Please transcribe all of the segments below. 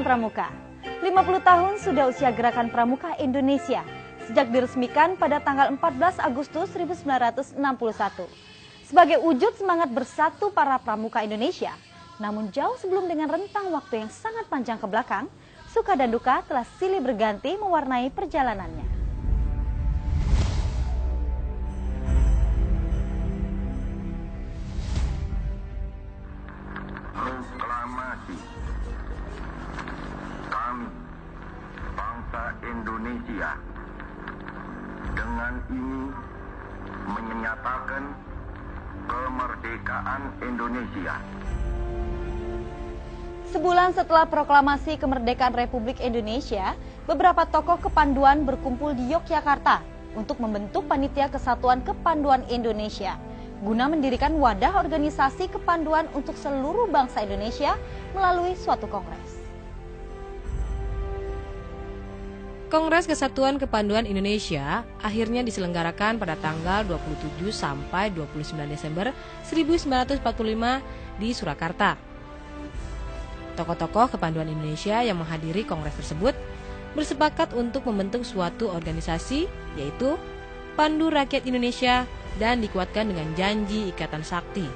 Pramuka. 50 tahun sudah usia Gerakan Pramuka Indonesia, sejak diresmikan pada tanggal 14 Agustus 1961. Sebagai wujud semangat bersatu para pramuka Indonesia, namun jauh sebelum dengan rentang waktu yang sangat panjang ke belakang, suka dan duka telah silih berganti mewarnai perjalanannya. Proklamasi kami, bangsa Indonesia, dengan ini menyatakan kemerdekaan Indonesia. Sebulan setelah proklamasi kemerdekaan Republik Indonesia, beberapa tokoh kepanduan berkumpul di Yogyakarta untuk membentuk Panitia Kesatuan Kepanduan Indonesia, guna mendirikan wadah organisasi kepanduan untuk seluruh bangsa Indonesia melalui suatu kongres. Kongres Kesatuan Kepanduan Indonesia akhirnya diselenggarakan pada tanggal 27 sampai 29 Desember 1945 di Surakarta. Tokoh-tokoh kepanduan Indonesia yang menghadiri kongres tersebut bersepakat untuk membentuk suatu organisasi, yaitu Pandu Rakyat Indonesia, dan dikuatkan dengan janji Ikatan Sakti.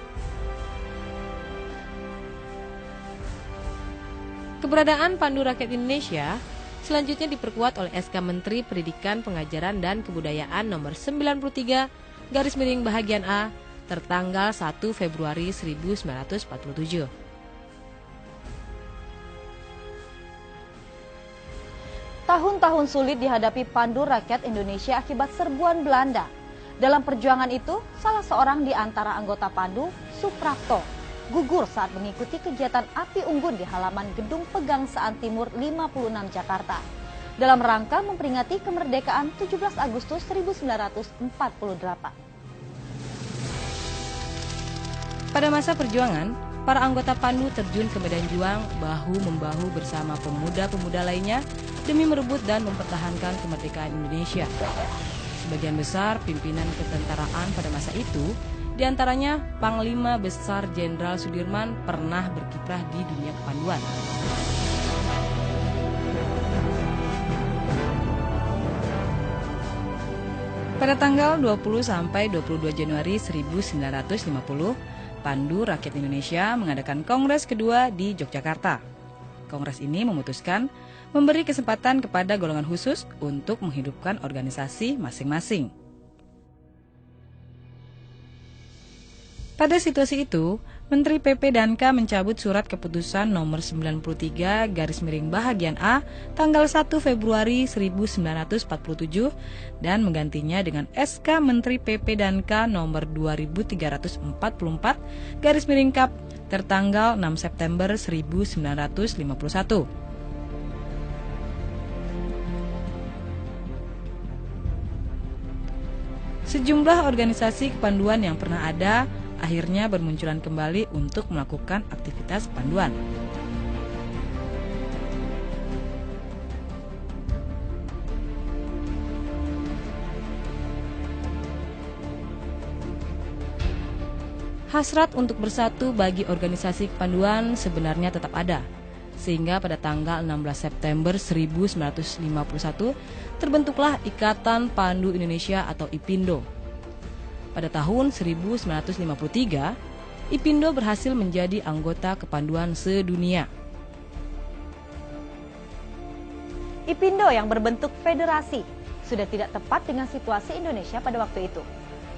Keberadaan Pandu Rakyat Indonesia selanjutnya diperkuat oleh SK Menteri Pendidikan, Pengajaran, dan Kebudayaan nomor 93/Bahagian A tertanggal 1 Februari 1947. Tahun-tahun sulit dihadapi Pandu Rakyat Indonesia akibat serbuan Belanda. Dalam perjuangan itu, salah seorang di antara anggota Pandu, Suprapto, gugur saat mengikuti kegiatan api unggun di halaman Gedung Pegangsaan Timur 56 Jakarta dalam rangka memperingati kemerdekaan 17 Agustus 1948. Pada masa perjuangan, para anggota Pandu terjun ke medan juang bahu-membahu bersama pemuda-pemuda lainnya demi merebut dan mempertahankan kemerdekaan Indonesia. Sebagian besar pimpinan ketentaraan pada masa itu, di antaranya Panglima Besar Jenderal Sudirman, pernah berkiprah di dunia kepanduan. Pada tanggal 20 sampai 22 Januari 1950, Pandu Rakyat Indonesia mengadakan kongres kedua di Yogyakarta. Kongres ini memutuskan memberi kesempatan kepada golongan khusus untuk menghidupkan organisasi masing-masing. Pada situasi itu, Menteri PP dan K mencabut surat keputusan nomor 93/Bahagian A tanggal 1 Februari 1947 dan menggantinya dengan SK Menteri PP dan K nomor 2344/Kap tertanggal 6 September 1951. Sejumlah organisasi kepanduan yang pernah ada akhirnya bermunculan kembali untuk melakukan aktivitas panduan. Hasrat untuk bersatu bagi organisasi kepanduan sebenarnya tetap ada, sehingga pada tanggal 16 September 1951 terbentuklah Ikatan Pandu Indonesia atau IPINDO. Pada tahun 1953, IPINDO berhasil menjadi anggota kepanduan sedunia. IPINDO yang berbentuk federasi sudah tidak tepat dengan situasi Indonesia pada waktu itu.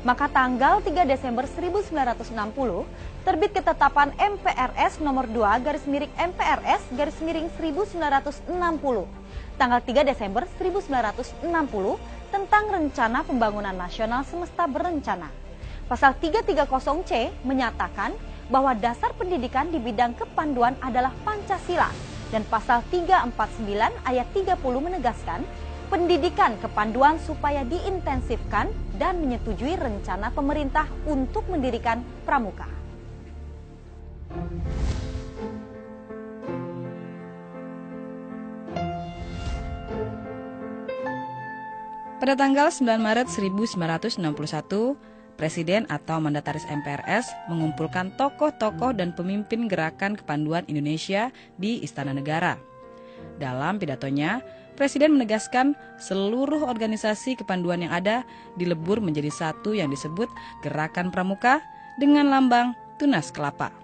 Maka tanggal 3 Desember 1960 terbit ketetapan MPRS nomor 2/MPRS/1960 tanggal 3 Desember 1960 tentang Rencana Pembangunan Nasional Semesta Berencana. Pasal 330C menyatakan bahwa dasar pendidikan di bidang kepanduan adalah Pancasila, dan pasal 349 ayat 30 menegaskan pendidikan kepanduan supaya diintensifkan dan menyetujui rencana pemerintah untuk mendirikan pramuka. Pada tanggal 9 Maret 1961, Presiden atau Mandataris MPRS mengumpulkan tokoh-tokoh dan pemimpin gerakan kepanduan Indonesia di Istana Negara. Dalam pidatonya, Presiden menegaskan seluruh organisasi kepanduan yang ada dilebur menjadi satu yang disebut Gerakan Pramuka dengan lambang tunas kelapa.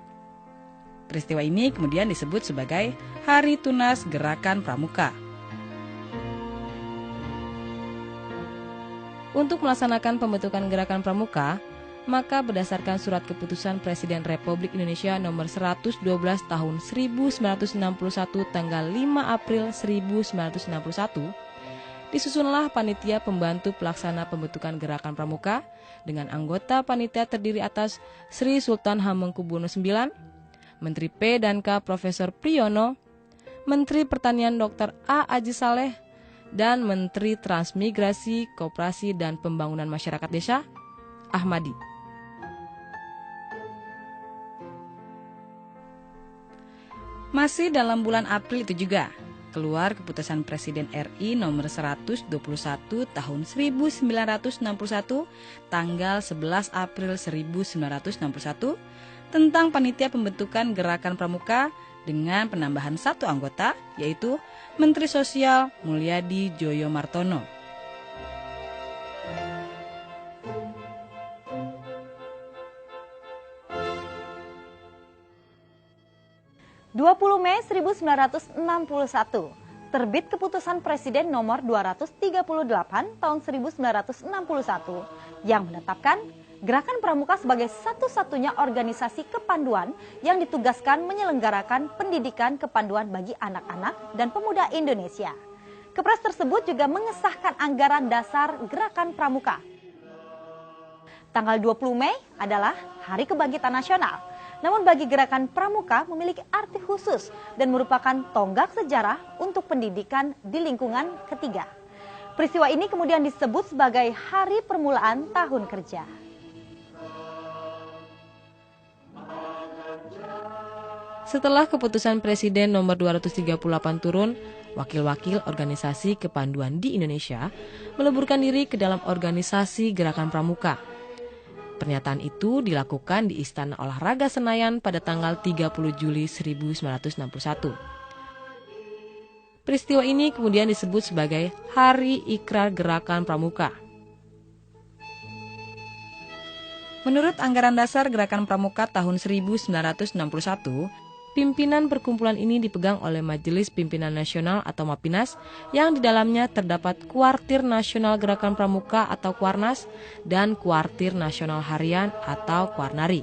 Peristiwa ini kemudian disebut sebagai Hari Tunas Gerakan Pramuka. Untuk melaksanakan pembentukan Gerakan Pramuka, maka berdasarkan surat keputusan Presiden Republik Indonesia nomor 112 tahun 1961 tanggal 5 April 1961, disusunlah panitia pembantu pelaksana pembentukan Gerakan Pramuka dengan anggota panitia terdiri atas Sri Sultan Hamengkubuwono IX, Menteri P dan K Profesor Priyono, Menteri Pertanian Dr. A. Aji Saleh, dan Menteri Transmigrasi, Koperasi dan Pembangunan Masyarakat Desa, Ahmadi. Masih dalam bulan April itu juga, keluar keputusan Presiden RI nomor 121 tahun 1961 tanggal 11 April 1961 tentang panitia pembentukan Gerakan Pramuka dengan penambahan satu anggota, yaitu Menteri Sosial Mulyadi Joyo Martono. Mei 1961, terbit keputusan Presiden nomor 238 tahun 1961 yang menetapkan Gerakan Pramuka sebagai satu-satunya organisasi kepanduan yang ditugaskan menyelenggarakan pendidikan kepanduan bagi anak-anak dan pemuda Indonesia. Kepres tersebut juga mengesahkan anggaran dasar Gerakan Pramuka. Tanggal 20 Mei adalah Hari Kebangkitan Nasional. Namun bagi Gerakan Pramuka memiliki arti khusus dan merupakan tonggak sejarah untuk pendidikan di lingkungan ketiga. Peristiwa ini kemudian disebut sebagai Hari Permulaan Tahun Kerja. Setelah keputusan Presiden nomor 238 turun, wakil-wakil organisasi kepanduan di Indonesia meleburkan diri ke dalam organisasi Gerakan Pramuka. Pernyataan itu dilakukan di Istana Olahraga Senayan pada tanggal 30 Juli 1961. Peristiwa ini kemudian disebut sebagai Hari Ikrar Gerakan Pramuka. Menurut anggaran dasar Gerakan Pramuka tahun 1961, pimpinan perkumpulan ini dipegang oleh Majelis Pimpinan Nasional atau MAPINAS yang di dalamnya terdapat Kuartir Nasional Gerakan Pramuka atau Kuarnas dan Kuartir Nasional Harian atau Kuarnari.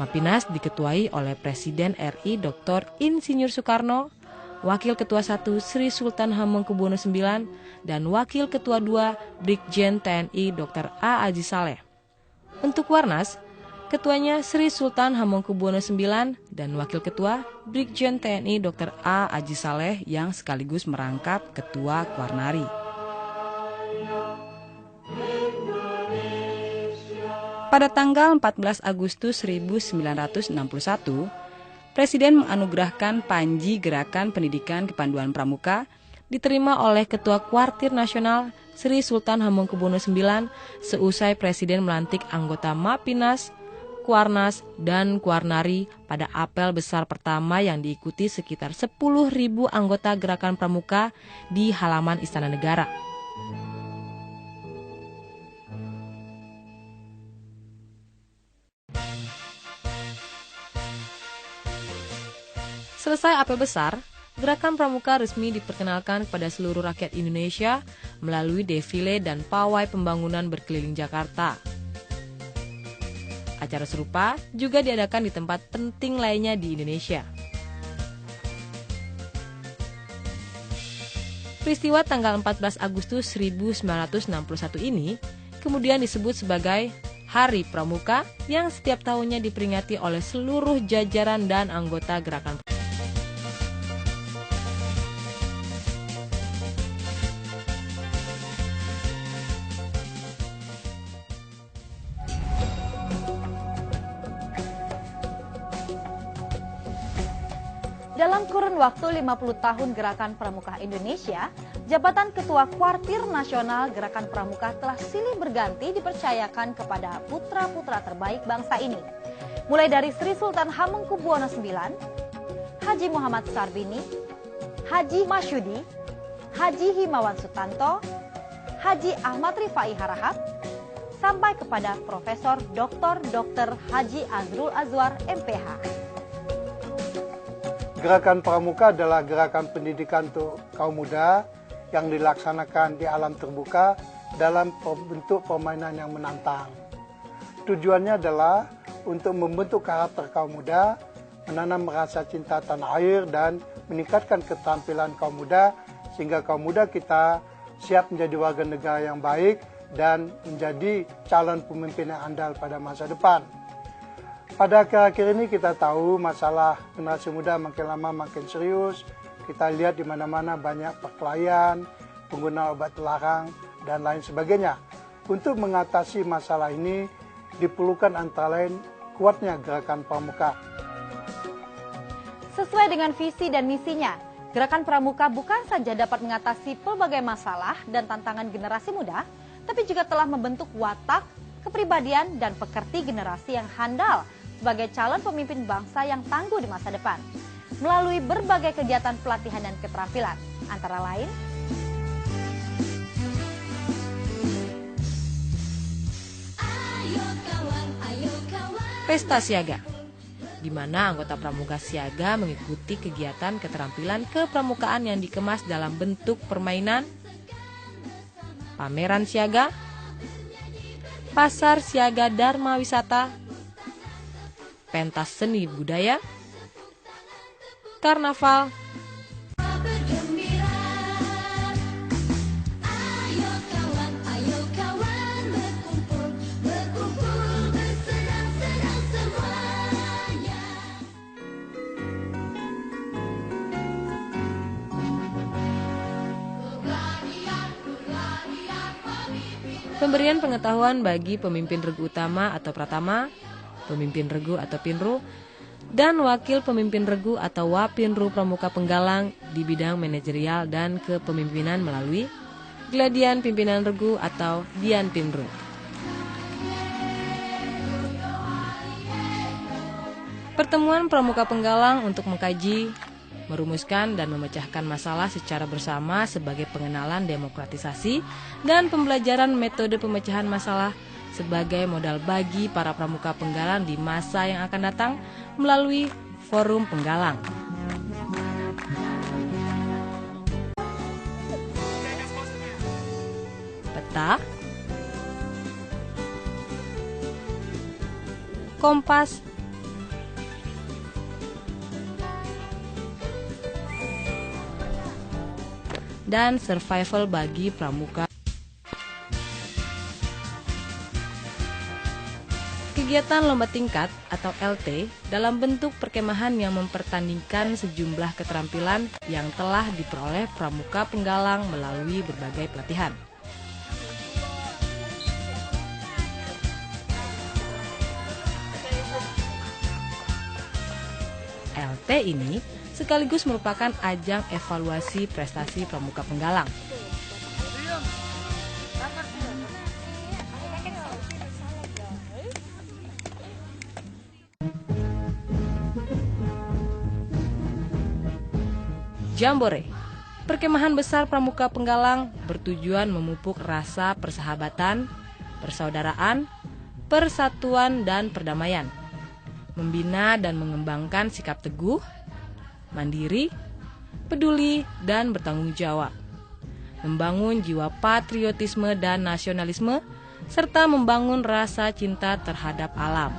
MAPINAS diketuai oleh Presiden RI Dr. Insinyur Soekarno, Wakil Ketua 1 Sri Sultan Hamengkubuwono IX, dan Wakil Ketua 2 Brigjen TNI Dr. A. Aji Saleh. Untuk Kuarnas, ketuanya Sri Sultan Hamengkubuwono IX dan Wakil Ketua Brigjen TNI Dr. A. Aji Saleh yang sekaligus merangkap Ketua Kuarnari. Pada tanggal 14 Agustus 1961, Presiden menganugerahkan Panji Gerakan Pendidikan Kepanduan Pramuka diterima oleh Ketua Kuartir Nasional Sri Sultan Hamengkubuwono IX seusai Presiden melantik anggota MAPINAS, Kuarnas, dan Kuarnari pada apel besar pertama yang diikuti sekitar 10.000 anggota Gerakan Pramuka di halaman Istana Negara. Selesai apel besar, Gerakan Pramuka resmi diperkenalkan kepada seluruh rakyat Indonesia melalui defile dan pawai pembangunan berkeliling Jakarta. Acara serupa juga diadakan di tempat penting lainnya di Indonesia. Peristiwa tanggal 14 Agustus 1961 ini kemudian disebut sebagai Hari Pramuka yang setiap tahunnya diperingati oleh seluruh jajaran dan anggota Gerakan Pramuka. Dalam kurun waktu 50 tahun Gerakan Pramuka Indonesia, jabatan Ketua Kuartir Nasional Gerakan Pramuka telah silih berganti dipercayakan kepada putra-putra terbaik bangsa ini. mulai dari Sri Sultan Hamengkubuwono IX, Haji Muhammad Sarbini, Haji Masyudi, Haji Himawan Sutanto, Haji Ahmad Rifai Harahap, sampai kepada Profesor Dr. Haji Azrul Azwar MPH. Gerakan Pramuka adalah gerakan pendidikan untuk kaum muda yang dilaksanakan di alam terbuka dalam bentuk permainan yang menantang. Tujuannya adalah untuk membentuk karakter kaum muda, menanam rasa cinta tanah air, dan meningkatkan keterampilan kaum muda sehingga kaum muda kita siap menjadi warga negara yang baik dan menjadi calon pemimpin yang andal pada masa depan. Pada akhir-akhir ini kita tahu masalah generasi muda makin lama makin serius. Kita lihat di mana-mana banyak perkelahian, penggunaan obat terlarang, dan lain sebagainya. Untuk mengatasi masalah ini diperlukan antara lain kuatnya gerakan Pramuka. Sesuai dengan visi dan misinya, Gerakan Pramuka bukan saja dapat mengatasi pelbagai masalah dan tantangan generasi muda, tapi juga telah membentuk watak, kepribadian, dan pekerti generasi yang handal sebagai calon pemimpin bangsa yang tangguh di masa depan. Melalui berbagai kegiatan pelatihan dan keterampilan, antara lain Pesta Siaga, di mana anggota Pramuka Siaga mengikuti kegiatan keterampilan kepramukaan yang dikemas dalam bentuk permainan, pameran siaga, pasar siaga Dharma Wisata, pentas seni budaya, karnaval, pemberian pengetahuan bagi pemimpin regu utama atau pratama, pemimpin regu atau pinru, dan wakil pemimpin regu atau wapinru Pramuka Penggalang di bidang manajerial dan kepemimpinan melalui Gladian Pimpinan Regu atau Dian Pinru. Pertemuan Pramuka Penggalang untuk mengkaji, merumuskan dan memecahkan masalah secara bersama sebagai pengenalan demokratisasi dan pembelajaran metode pemecahan masalah sebagai modal bagi para pramuka penggalang di masa yang akan datang melalui Forum Penggalang. Peta, kompas, dan survival bagi pramuka. Kegiatan lomba tingkat atau LT dalam bentuk perkemahan yang mempertandingkan sejumlah keterampilan yang telah diperoleh pramuka penggalang melalui berbagai pelatihan. LT ini sekaligus merupakan ajang evaluasi prestasi pramuka penggalang. Jambore, perkemahan besar pramuka penggalang bertujuan memupuk rasa persahabatan, persaudaraan, persatuan, dan perdamaian, membina dan mengembangkan sikap teguh, mandiri, peduli, dan bertanggung jawab, membangun jiwa patriotisme dan nasionalisme, serta membangun rasa cinta terhadap alam.